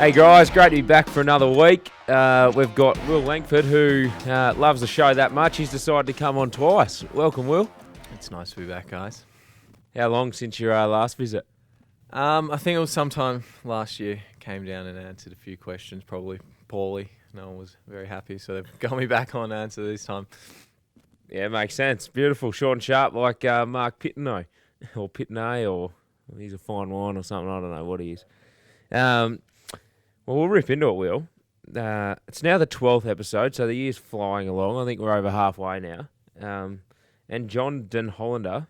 Hey guys, great to be back for another week. We've got Will Langford, who loves the show that much. He's decided to come on twice. Welcome, Will. It's nice to be back, guys. How long since your last visit? I think it was sometime last year. Came down and answered a few questions, probably poorly. No one was very happy, so they've got me back on answer this time. Yeah, makes sense. Beautiful, short and sharp, like Mark Pitino, or Pitney, or he's a fine wine or something. I don't know what he is. Well, we'll rip into it, Will. It's now the 12th episode, so the year's flying along. I think we're over halfway now. And John Den Hollander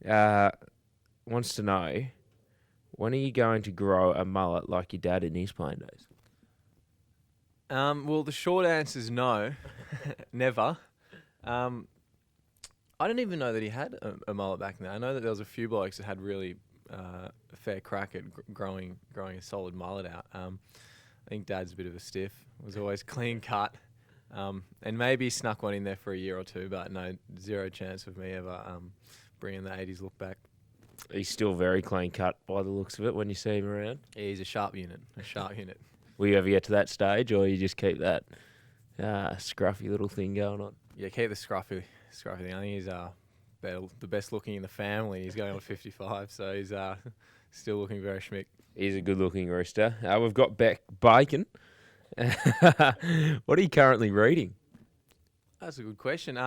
wants to know, when are you going to grow a mullet like your dad in his playing days? Well, the short answer is no, never. I didn't even know that he had a mullet back then. I know that there was a few blokes that had really a fair crack at growing a solid mullet out. I think Dad's a bit of a stiff. Was always clean cut, and maybe snuck one in there for a year or two, but no, zero chance of me ever bringing the 80s look back. He's still very clean cut by the looks of it when you see him around. Yeah, he's a sharp unit. Will you ever get to that stage, or you just keep that scruffy little thing going on? Yeah, keep the scruffy thing. I think he's the best looking in the family. He's going on 55, so he's still looking very schmick. He's a good-looking rooster. We've got Beck Bacon. What are you currently reading? That's a good question.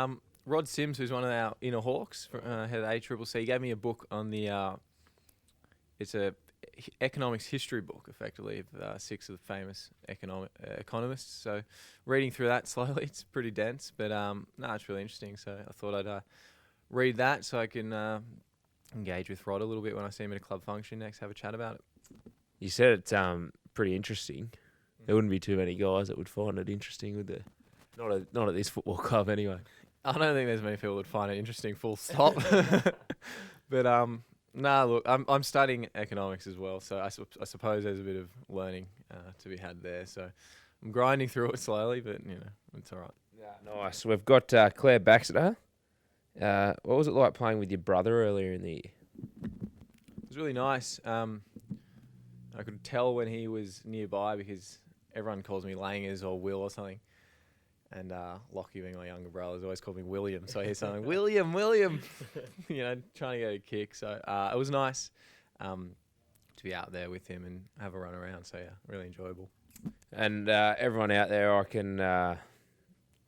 Rod Sims, who's one of our inner hawks, head of ACCC, gave me a book on the. It's a economics history book, effectively, of 6 of the famous economists. So, reading through that slowly, it's pretty dense, but it's really interesting. So, I thought I'd read that so I can engage with Rod a little bit when I see him at a club function next. Have a chat about it. You said it's pretty interesting. There wouldn't be too many guys that would find it interesting, would there? Not at this football club, anyway. I don't think there's many people that find it interesting, full stop. But look, I'm studying economics as well, so I suppose there's a bit of learning to be had there. So I'm grinding through it slowly, but it's all right. Yeah, nice. We've got Claire Baxter. What was it like playing with your brother earlier in the year? It was really nice. I could tell when he was nearby because everyone calls me Langers or Will or something. And Lockie, being my younger brother, has always called me William. So I hear something, William, trying to get a kick. So it was nice to be out there with him and have a run around. So, yeah, really enjoyable. And everyone out there, I can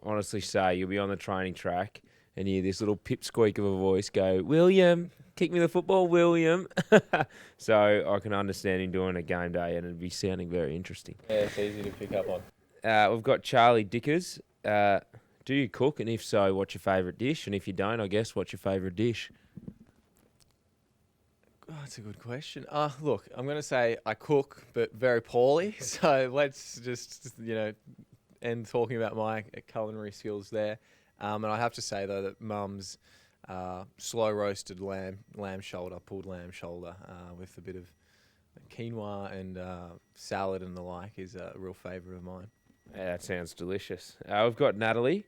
honestly say you'll be on the training track and you hear this little pipsqueak of a voice go, William, kick me the football, William. So I can understand him doing a game day and it'd be sounding very interesting. Yeah, it's easy to pick up on. We've got Charlie Dickers. Do you cook? And if so, what's your favourite dish? And if you don't, I guess, what's your favourite dish? Oh, that's a good question. Look, I'm going to say I cook, but very poorly. So let's just, end talking about my culinary skills there. And I have to say, though, that Mum's slow roasted lamb shoulder, pulled lamb shoulder, with a bit of quinoa and salad and the like is a real favourite of mine. Yeah, that sounds delicious. We've got Natalie.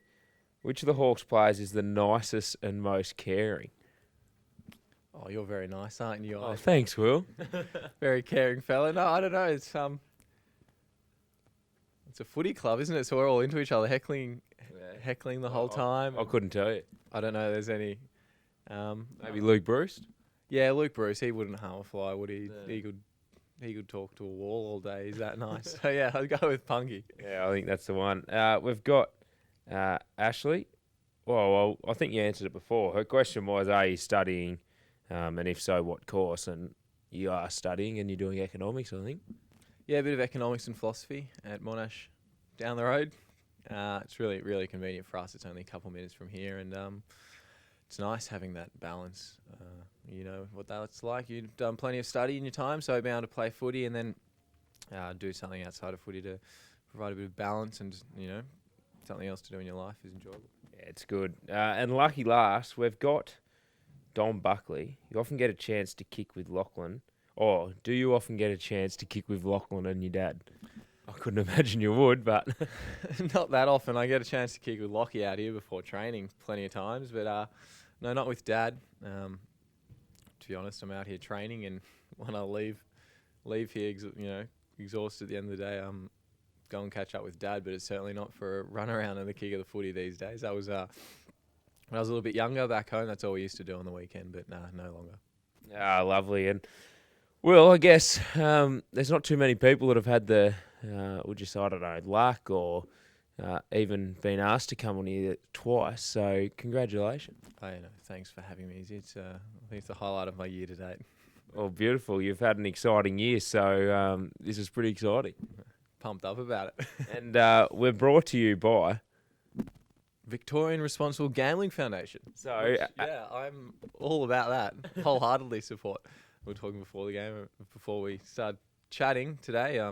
Which of the Hawks players is the nicest and most caring? Oh, you're very nice, aren't you? Oh, thanks, Will. Very caring fella. No, I don't know. It's a footy club, isn't it? So we're all into each other, heckling the whole time. I couldn't tell you. I don't know if there's any. Maybe Luke Bruce? Yeah, Luke Bruce. He wouldn't harm a fly, would he? No. He could talk to a wall all day. Is that nice? So, yeah, I'd go with Punky. Yeah, I think that's the one. We've got Ashley. Well, I think you answered it before. Her question was, are you studying? And if so, what course? And you are studying and you're doing economics, I think. Yeah, a bit of economics and philosophy at Monash down the road. It's really, really convenient for us. It's only a couple of minutes from here. And it's nice having that balance. You know what that's like. You've done plenty of study in your time, so being able to play footy and then do something outside of footy to provide a bit of balance and, something else to do in your life is enjoyable. Yeah, it's good. And lucky last, we've got Don Buckley. You often get a chance to kick with Lachlan. Or do you often get a chance to kick with Lachlan and your dad? I couldn't imagine you would, but... Not that often. I get a chance to kick with Lockie out here before training plenty of times, but no, not with Dad. To be honest, I'm out here training, and when I leave here, exhausted at the end of the day, go and catch up with Dad. But it's certainly not for a run around and the kick of the footy these days. That was when I was a little bit younger back home. That's all we used to do on the weekend. But nah, no longer. Ah, lovely. And well, I guess there's not too many people that have had the, would you say, I don't know, luck or even been asked to come on here twice. So congratulations. Thanks for having me. It's I think it's the highlight of my year to date. Oh, beautiful. You've had an exciting year, so this is pretty exciting. Pumped up about it. And we're brought to you by... Victorian Responsible Gambling Foundation. So, yeah, I'm all about that. Wholeheartedly support. We were talking before the game, before we started chatting today,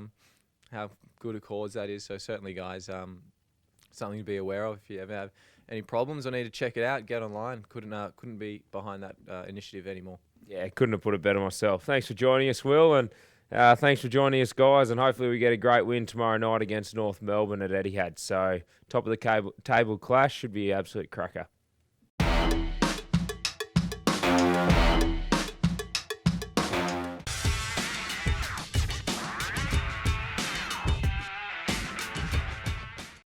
how good a cause that is. So certainly, guys, something to be aware of. If you ever have any problems or need to check it out, get online. Couldn't be behind that initiative anymore. Yeah, couldn't have put it better myself. Thanks for joining us, Will, and thanks for joining us, guys, and hopefully we get a great win tomorrow night against North Melbourne at Etihad. So top of the table clash should be an absolute cracker.